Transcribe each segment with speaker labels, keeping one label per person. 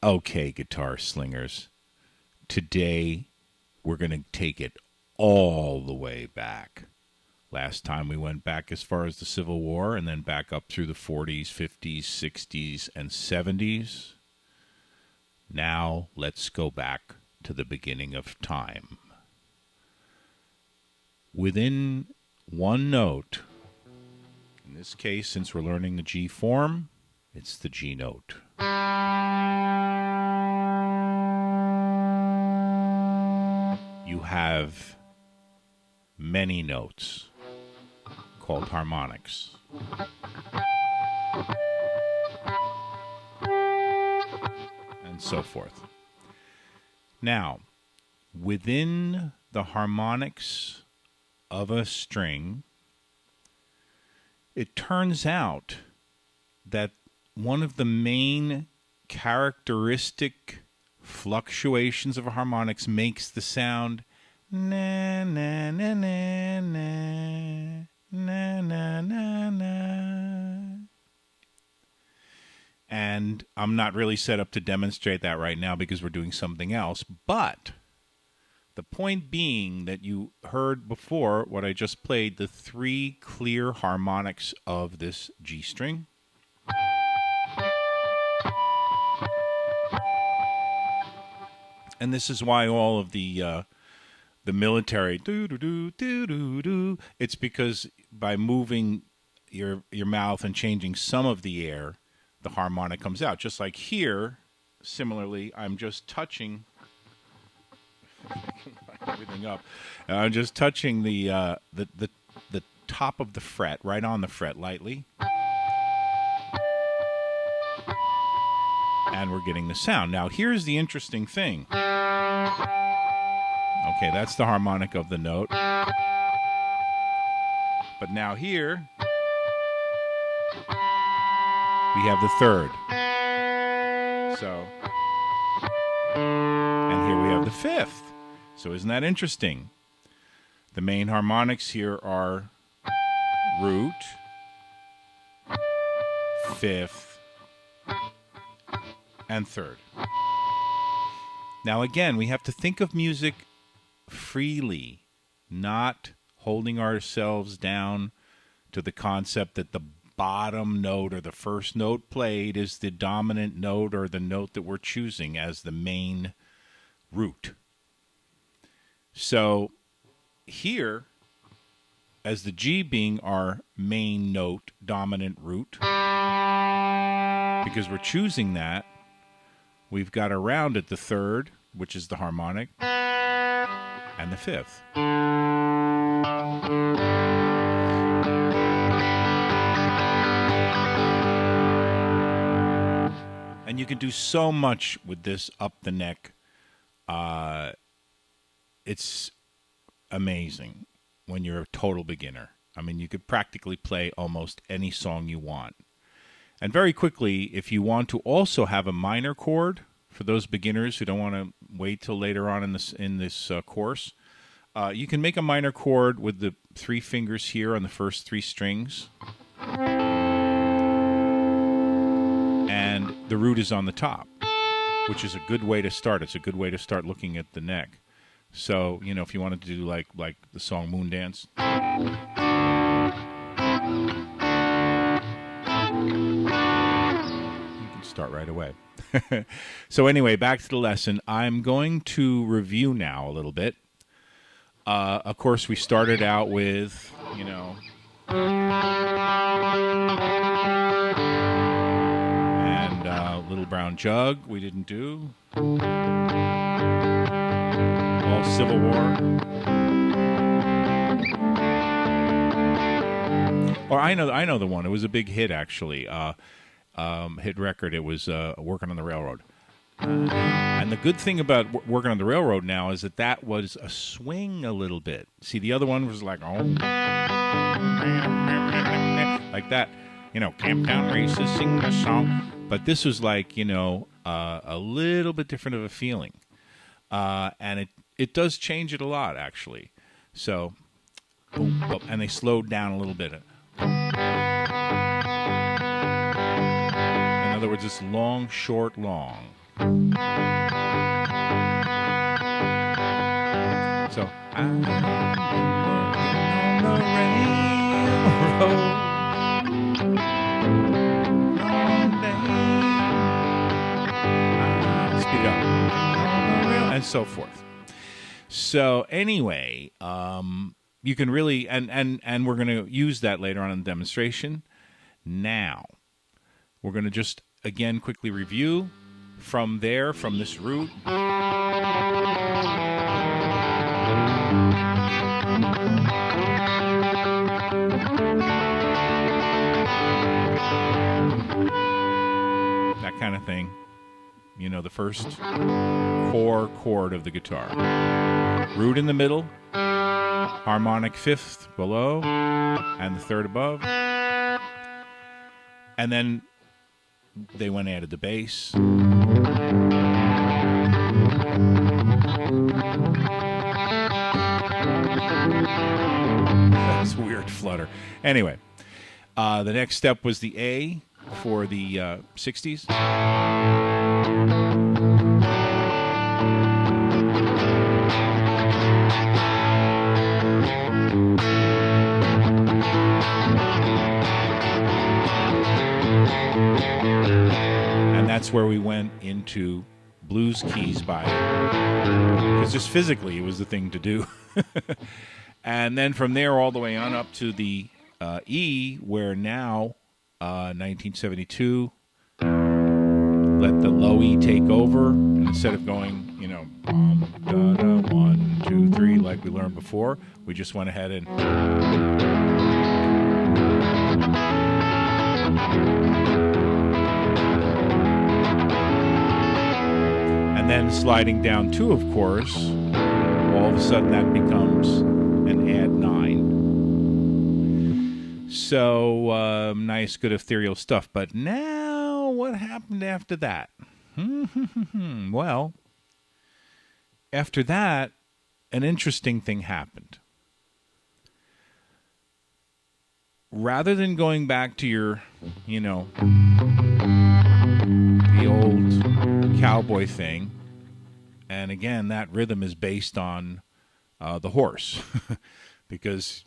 Speaker 1: Okay, guitar slingers. Today we're going to take it all the way back. Last time we went back as far as the Civil War and then back up through the 40s, 50s, 60s, and 70s. Now let's go back to the beginning of time. Within one note, in this case, since we're learning the G form, it's the G note. You have many notes called harmonics. And so forth. Now, within the harmonics of a string, it turns out that one of the main characteristic fluctuations of a harmonics makes the sound na na na na na na na na na. And I'm not really set up to demonstrate that right now because we're doing something else, but the point being that you heard before what I just played, the three clear harmonics of this G string. And this is why all of the military do do do do do do. It's because by moving your mouth and changing some of the air, the harmonic comes out. Just like here, similarly, I'm just touching everything up. I'm just touching the top of the fret, right on the fret, lightly. And we're getting the sound. Now, here's the interesting thing. Okay, that's the harmonic of the note. But now here, we have the third. So, and here we have the fifth. So isn't that interesting? The main harmonics here are root, fifth, and third. Now again, we have to think of music freely, not holding ourselves down to the concept that the bottom note or the first note played is the dominant note or the note that we're choosing as the main root. So here, as the G being our main note, dominant root, because we're choosing that, we've got around it the third, which is the harmonic, and the fifth. And you can do so much with this up the neck. It's amazing when you're a total beginner. I mean, you could practically play almost any song you want. And very quickly, if you want to also have a minor chord, for those beginners who don't want to wait till later on in this course, you can make a minor chord with the three fingers here on the first three strings. And the root is on the top, which is a good way to start. It's a good way to start looking at the neck. So, you know, if you wanted to do like the song Moon Dance. You can start right away. So anyway, back to the lesson. I'm going to review now a little bit. Of course, we started out with, you know, and Little Brown Jug we didn't do. All Civil War. Or I know the one. It was a big hit, actually. Hit record. It was Working on the Railroad. And the good thing about Working on the Railroad now is that was a swing a little bit. See, the other one was like, oh, like that. You know, Camptown Races, sing the song. But this was like, you know, a little bit different of a feeling. And it does change it a lot, actually. So, boom, boom, and they slowed down a little bit. In other words, it's long, short, long. So I'm on the railroad. Speed it up. And so forth. So anyway, you can really and we're going to use that later on in the demonstration. Now, we're going to just again quickly review from this route. That kind of thing. You know, the first core chord of the guitar. Root in the middle, harmonic fifth below, and the third above. And then they went and added the bass. That's a weird flutter. Anyway, the next step was the A for the 60s. And that's where we went into blues keys by because just physically it was the thing to do. And then from there all the way on up to the E, where now 1972 let the low E take over, and instead of going, you know, 1, 2, 3 like we learned before, we just went ahead and then sliding down 2, of course, all of a sudden that becomes an add 9. So nice, good ethereal stuff. But now, what happened after that? Well, after that, an interesting thing happened. Rather than going back to your, you know, the old cowboy thing, and again, that rhythm is based on the horse. Because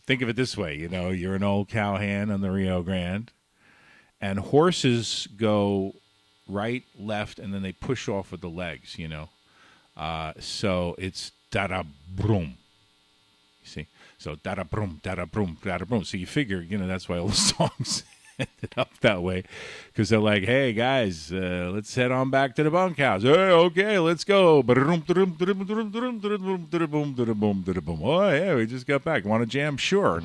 Speaker 1: think of it this way, you know, you're an old cowhand on the Rio Grande, and horses go right, left, and then they push off with the legs, you know. So it's da-da-broom. You see? So da-da-broom, da-da-broom, da-da-broom. So you figure, you know, that's why all the songs ended up that way. Because they're like, hey, guys, let's head on back to the bunkhouse. Hey, okay, let's go. Oh, yeah, we just got back. Want to jam? Sure.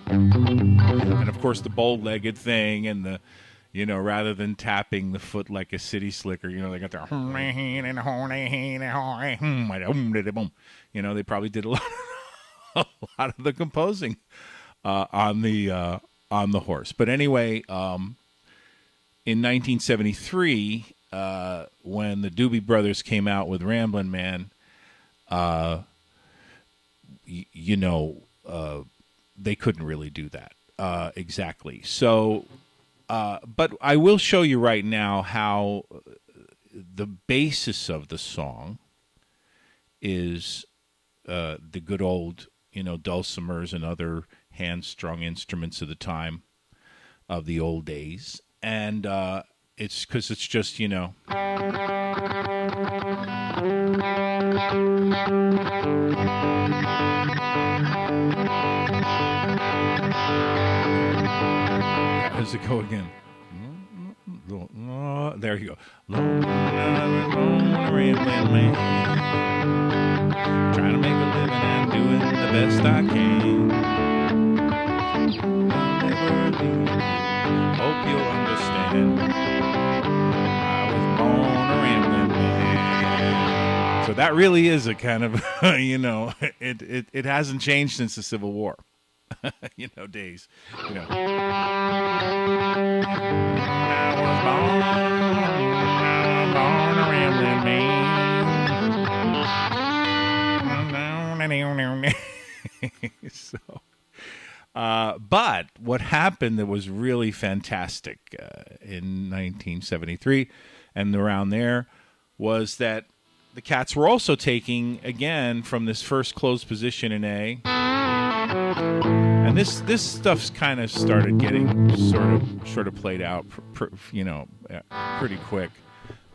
Speaker 1: And, of course, the bow-legged thing and the, you know, rather than tapping the foot like a city slicker, you know, they got their, you know, they probably did a lot of the composing on the horse. But anyway, in 1973, when the Doobie Brothers came out with Ramblin' Man, you know, they couldn't really do that exactly. So, but I will show you right now how the basis of the song is the good old, you know, dulcimers and other hand-strung instruments of the time, of the old days. And it's because it's just, you know, how does it go again? There you go. Trying to make a living and doing the best I can. Hope you'll understand. I was born a rambling man. So that really is a kind of, you know, it hasn't changed since the Civil War. You know, days. You know. I was born a rambling man. So. But what happened that was really fantastic in 1973 and around there was that the Cats were also taking, again, from this first closed position in A. And this stuff's kind of started getting sort of played out, pretty quick.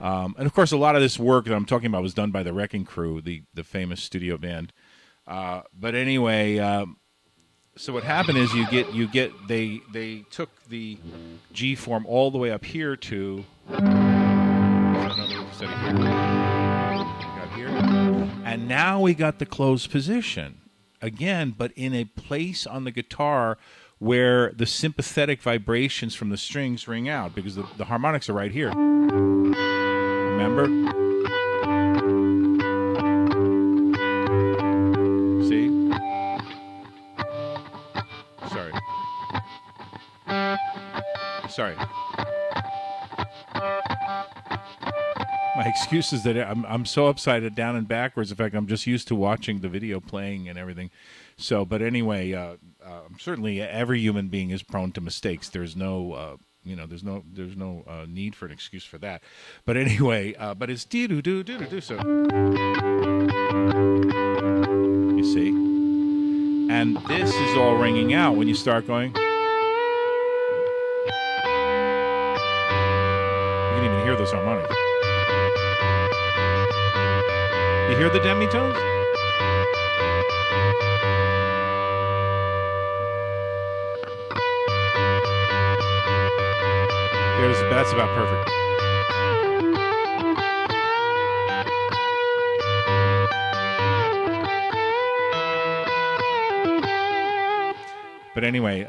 Speaker 1: And of course, a lot of this work that I'm talking about was done by the Wrecking Crew, the famous studio band. But anyway, so what happened is they took the G form all the way up here to here, and now we got the closed position again, but in a place on the guitar where the sympathetic vibrations from the strings ring out, because the harmonics are right here. Remember? See? Sorry. My excuse is that I'm so upside down and backwards. In fact, I'm just used to watching the video playing and everything. So, but anyway, certainly every human being is prone to mistakes. There's no, there's no need for an excuse for that. But anyway, but it's do. So you see, and this is all ringing out when you start going. You can even hear those harmonics. You hear the demitones? That's about perfect. But anyway,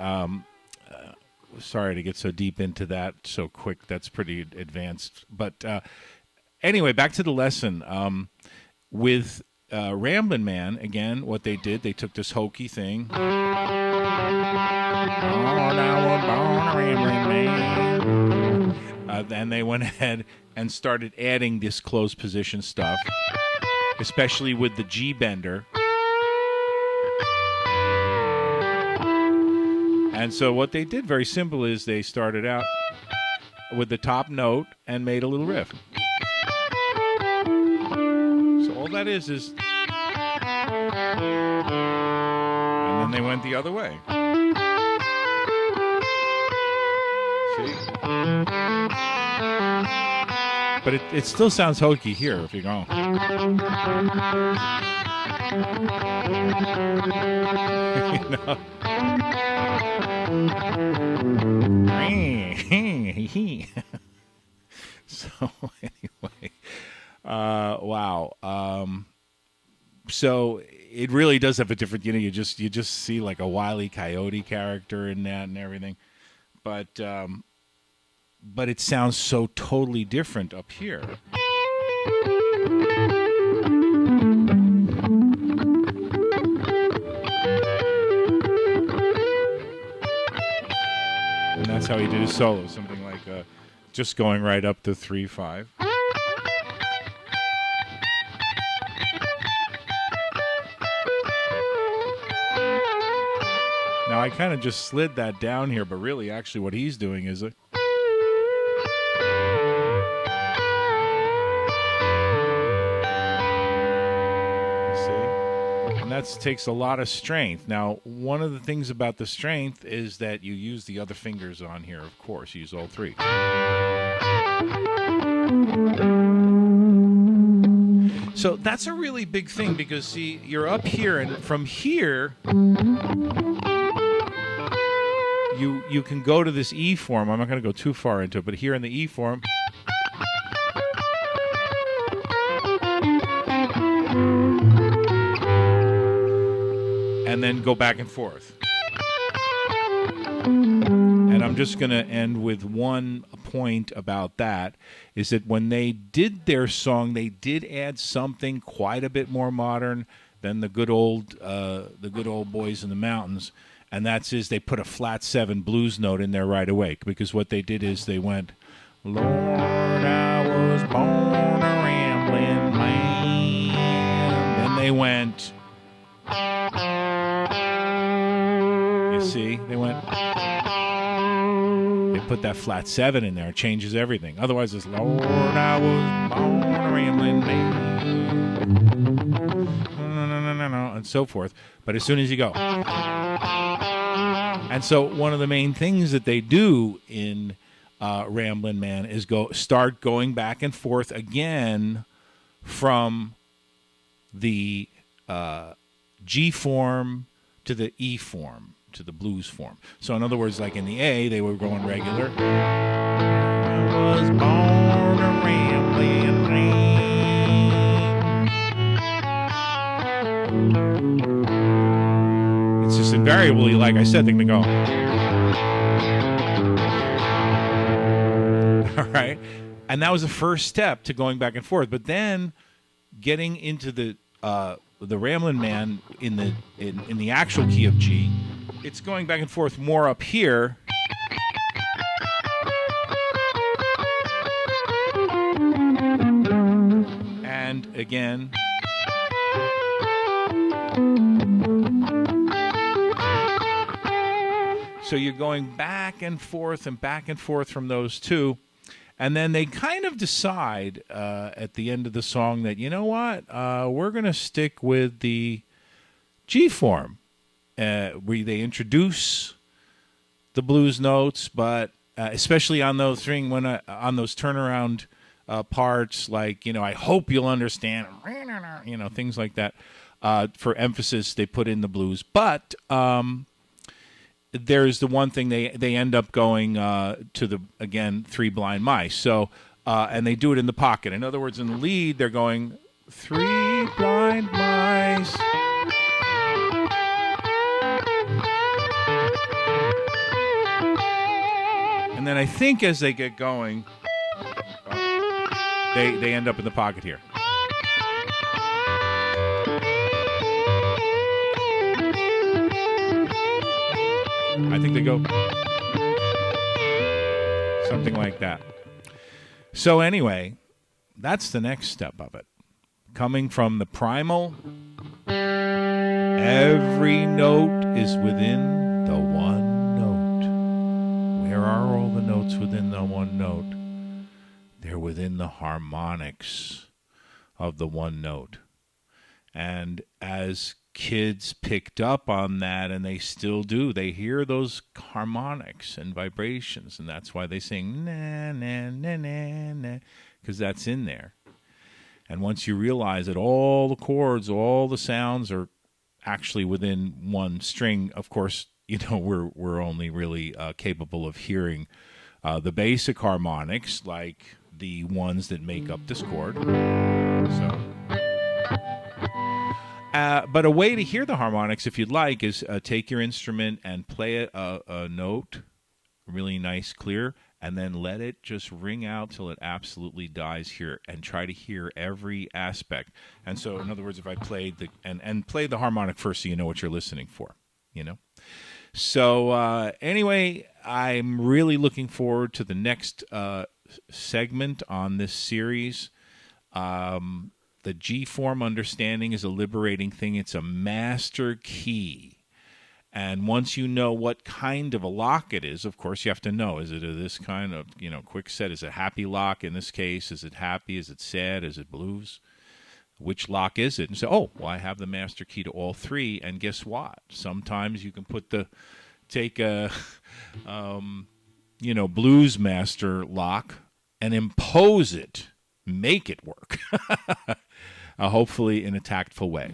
Speaker 1: sorry to get so deep into that so quick. That's pretty advanced. But anyway, back to the lesson. With Ramblin' Man, again, what they did, they took this hokey thing. Then they went ahead and started adding this closed position stuff, especially with the G bender. And so what they did, very simple, is they started out with the top note and made a little riff. So all that is, and then they went the other way. See? But it still sounds hokey here if you go. You know? So anyway, wow. So it really does have a different. You just see like a Wile E. Coyote character in that and everything, but it sounds so totally different up here. And that's how he did his solo, something like just going right up to 3/5. Now I kind of just slid that down here, but really actually what he's doing is that takes a lot of strength. Now, one of the things about the strength is that you use the other fingers on here, of course. You use all three. So that's a really big thing because, see, you're up here, and from here, you can go to this E form. I'm not going to go too far into it, but here in the E form, and then go back and forth. And I'm just going to end with one point about that, is that when they did their song, they did add something quite a bit more modern than the good old Boys in the Mountains, and that's they put a flat 7 blues note in there right away, because what they did is they went, Lord, I was born a rambling man. Then they went, you see, they put that flat 7 in there, it changes everything. Otherwise, it's Lord, I was born a rambling man, and so forth. But as soon as you go, and so one of the main things that they do in Ramblin' Man is start going back and forth again from the G form to the E form, to the blues form. So in other words, like in the A, they were going regular. I was born a rambling man. It's just invariably, like I said, they're going to go. All right. And that was the first step to going back and forth. But then getting into the Ramblin' Man in the actual key of G, it's going back and forth more up here. And again. So you're going back and forth from those two. And then they kind of decide at the end of the song that, you know what, we're going to stick with the G form. Where they introduce the blues notes, but especially on those on those turnaround parts, like, I hope you'll understand, things like that. For emphasis, they put in the blues. But there's the one thing they end up going to the, again, Three Blind Mice. So and they do it in the pocket. In other words, in the lead, they're going Three Blind Mice. And then I think as they get going, they end up in the pocket here. I think they go something like that. So anyway, that's the next step of it. Coming from the primal, every note is within the one note. Where are all the notes within the one note? They're within the harmonics of the one note. And as kids picked up on that, and they still do, they hear those harmonics and vibrations, and that's why they sing na na na na na, because that's in there. And once you realize that all the chords, all the sounds are actually within one string, of course, we're only really capable of hearing the basic harmonics, like the ones that make up this chord. So. But a way to hear the harmonics, if you'd like, is take your instrument and play a note, really nice, clear, and then let it just ring out till it absolutely dies here, and try to hear every aspect. And so, in other words, if I played and play the harmonic first, so you know what you're listening for, So anyway, I'm really looking forward to the next segment on this series. The G form understanding is a liberating thing. It's a master key. And once you know what kind of a lock it is, of course, you have to know, is it this kind of, quick set? Is it happy lock in this case? Is it happy? Is it sad? Is it blues? Which lock is it? And say, I have the master key to all three. And guess what? Sometimes you can take a, blues master lock and impose it, make it work. Hopefully in a tactful way.